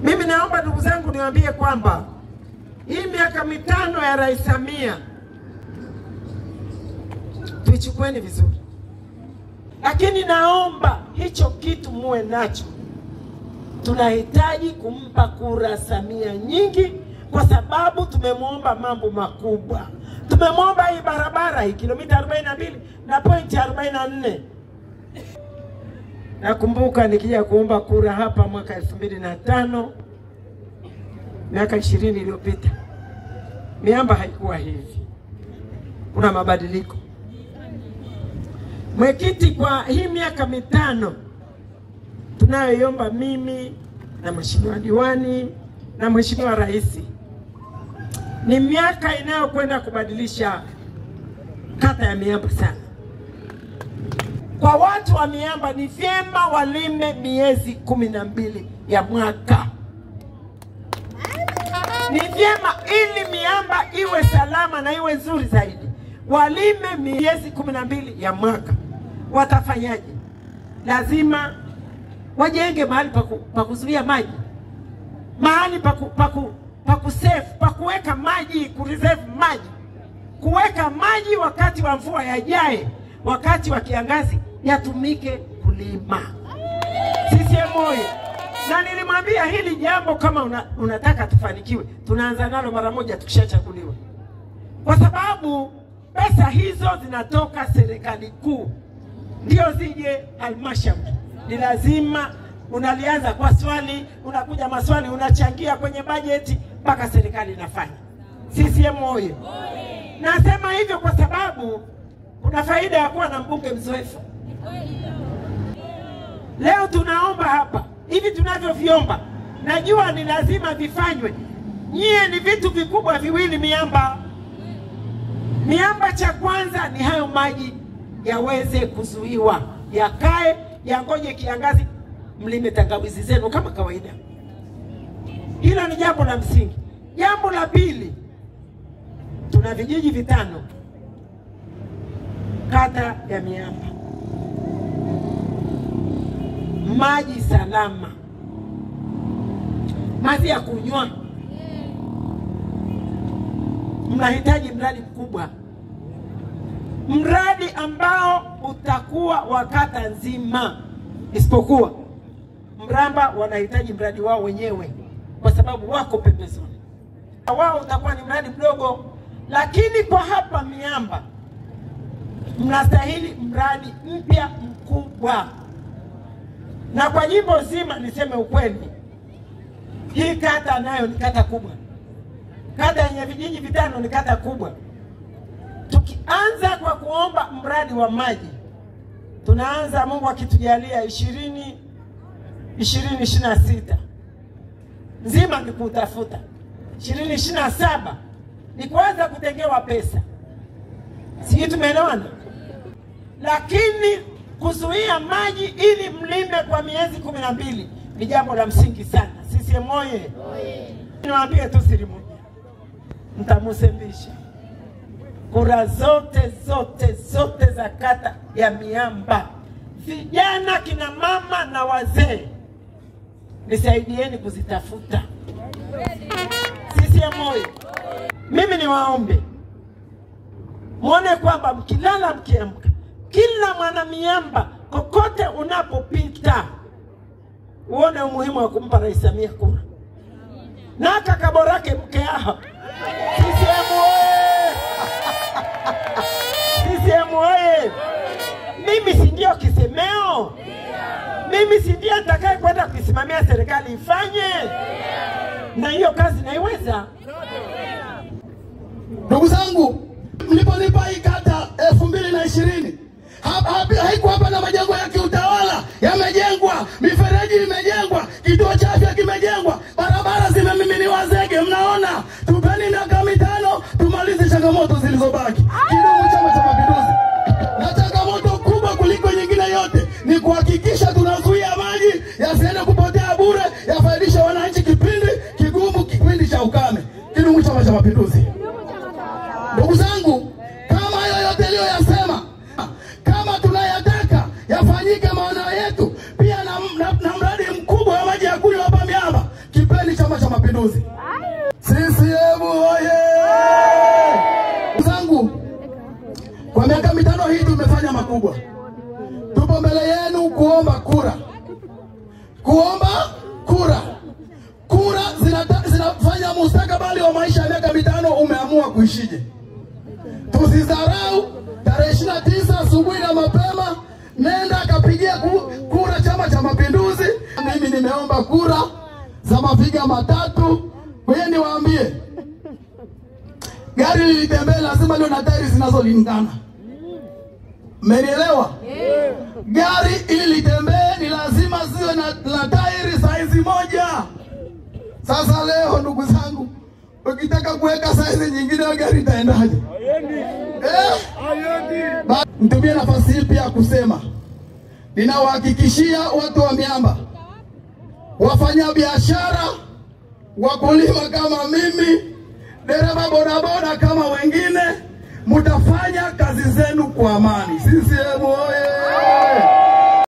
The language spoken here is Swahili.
Mimi naomba ndugu zangu niwaambie kwamba hii miaka 5 ya Rais Samia tuichukueni vizuri. Lakini naomba hicho kitu muwe nacho. Tunahitaji kumpa kura Samia nyingi kwa sababu tumemwomba mambo makubwa. Tumemwomba hii barabara hii kilomita 42.44. Nakumbuka nikija kuomba kura hapa mwaka 2005, miaka 20 iliyopita. Miamba haikuwa hivi. Kuna mabadiliko. Mwenyekiti, kwa hii miaka 5 tunayoiomba mimi na Mheshimiwa Diwani na Mheshimiwa Rais, ni miaka inayokwenda kubadilisha kata ya Miamba sana. Kwa watu wa Miamba ni vyema walime miezi 12 ya mwaka. Ni vyema ili Miamba iwe salama na iwe nzuri zaidi, walime miezi 12 ya mwaka. Watafanyaje? Lazima wajenge mahali pa kuzuia maji, mahali pa kusave, pa kuweka maji, kureserve maji, kuweka maji wakati wa mvua yajaye, wakati wa kiangazi yatumike kulima. CCM oyee! Na nilimwambia hili jambo kama unataka tufanikiwe, tunaanza nalo mara moja tukishachaguliwa. Kwa sababu pesa hizo zinatoka serikali kuu, ndio zije halmashauri. Ni lazima unalianza kwa swali, unakuja maswali, unachangia kwenye bajeti mpaka serikali inafanya. CCM oyee! Nasema hivyo kwa sababu kuna faida ya kuwa na mbunge mzoefu. Leo tunaomba hapa, hivi tunavyoviomba, najua ni lazima vifanywe. Nyie ni vitu vikubwa viwili Miamba. Miamba cha kwanza ni hayo maji yaweze kuzuiwa, yakae, yangoje kiangazi, mlime tangawizi zenu kama kawaida. Hilo ni jambo la msingi. Jambo la pili, tuna vijiji 5 kata ya Miamba. Maji salama, maji ya kunywa. Mnahitaji mradi mkubwa, mradi ambao utakuwa wa kata nzima, isipokuwa Mramba wanahitaji mradi wao wenyewe kwa sababu wako pembezoni. Wao utakuwa ni mradi mdogo, lakini kwa hapa Miamba mnastahili mradi mpya mkubwa. Na kwa jimbo zima niseme ukweli, hii kata nayo ni kata kubwa. Kata yenye vijiji 5 ni kata kubwa. Tukianza kwa kuomba mradi wa maji, tunaanza Mungu akitujalia 2026 nzima ni kutafuta. 2027 ni kuanza kutengewa pesa. Sisi tumeelewana? Lakini kuzuia maji ili mlime kwa miezi 12 ni jambo la msingi sana. CCM oyee! Niwaambie tu siri moja, mtamusembisha kura zote za kata ya Miamba, vijana, kina mama na wazee, nisaidieni kuzitafuta. CCM oyee! Mimi niwaombe muone kwamba mkilala mkiamka, kila mwana Miamba kokote unapopita, uone umuhimu wa kumpa Rais Samia kura. Na kakaborake mkeaha. CCM oyee! CCM oyee! Mimi si ndio kisemeo? Mimi si ndio nitakaye kwenda kusimamia serikali ifanye? Na hiyo kazi naiweza. Ndugu zangu, mliponipa hii kata 2020, haikuwa hapa na majengo ya kiutawala yamejengwa, mifereji imejengwa, kituo cha afya kimejengwa, barabara zimemiminiwa zege. Mnaona, tupeni miaka 5 tumalize changamoto zilizobaki. Kidumu Chama cha Mapinduzi! Na changamoto kubwa kuliko nyingine yote ni kuhakikisha tunazuia maji yasiende kupotea bure, yafaidishe wananchi kipindi kigumu, kipindi cha ukame. Kidumu Chama cha Mapinduzi! Ndugu zangu, kama hayo yote niliyoyasema, kama tunayataka yafanyike maana yetu, pia na mradi mkubwa wa maji ya kunywa hapa Miamba, Mapinduzi. CCM oye! Zangu, kwa miaka mitano hii tumefanya makubwa. Tupo mbele yenu kuomba kura. Kuomba kura. Kura zinafanya mustakabali wa maisha ya miaka mitano umeamua kuishije. Tusidharau. Tarehe 29 asubuhi na mapema nenda kapigia kura Chama cha Mapinduzi. Mimi nimeomba kura za mafiga matatu. Wewe niwaambie, gari lilitembea lazima liwe na tairi zinazolingana. Mmenielewa? Gari ili litembee ni lazima ziwe na tairi saizi moja. Sasa leo ndugu zangu, ukitaka kuweka saizi nyingine gari itaendaje? Nitumie nafasi hii pia kusema, ninawahakikishia watu wa Miamba, wafanya biashara, wakulima kama mimi, dereva bodaboda kama wengine, mtafanya kazi zenu kwa amani. CCM oye!